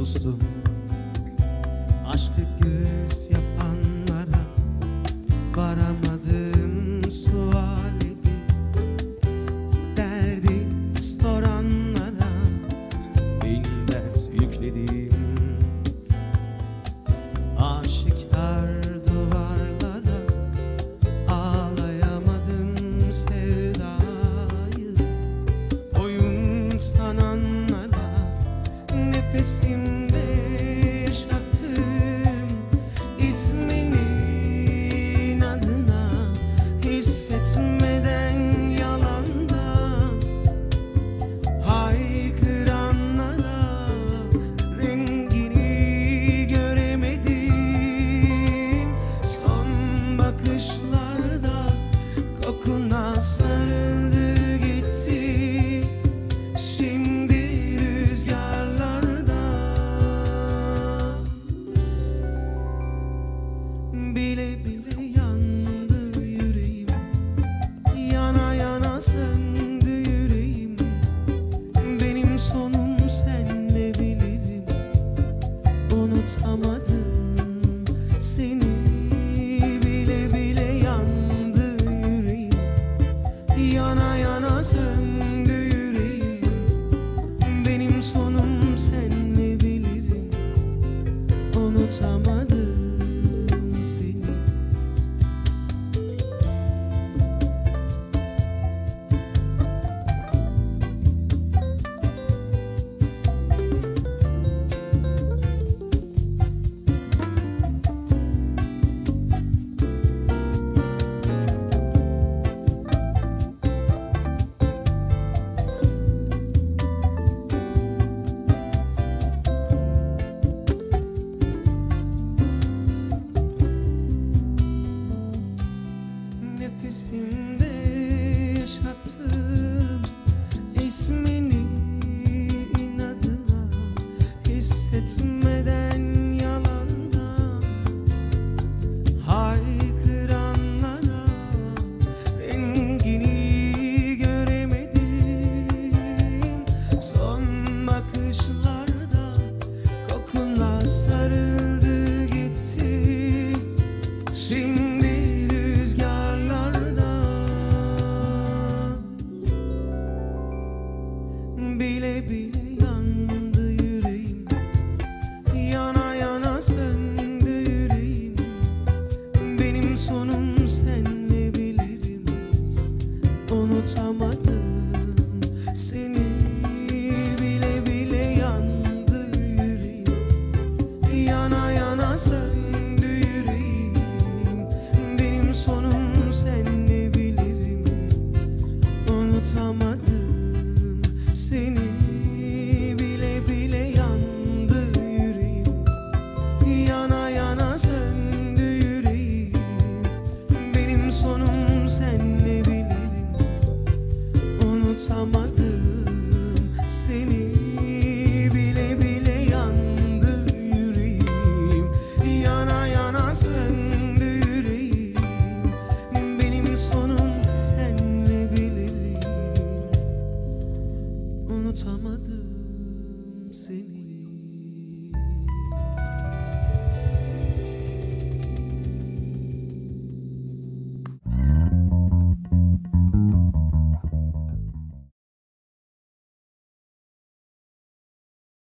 sustum. Aşkı göz yapanlara varamadım sualedi. Derdi soranlara bin dert yükledim. Aşikar duvarlara ağlayamadım sevdayı. Oyun sananlara nefesimde yaşattım ismini inadına, hissetmeden yalandan haykıranlara rengini göremedim. Son bakışlarda kokuna sarıldı gitti. Şimdi rüzgarlarda bile bile yandı yüreğim, yana yana söndü yüreğim. Benim sonum senle bilirim, unutamadım seni. Bile bile yandı yüreğim, yana yana söndü yüreğim. Benim sonum senle bilirim, unutamadım seni. Nefesimde yaşattım ismini inadına, hissetmeden yalandan haykıranlara rengini göremedim. Son bakışlarda kokuna sarıldı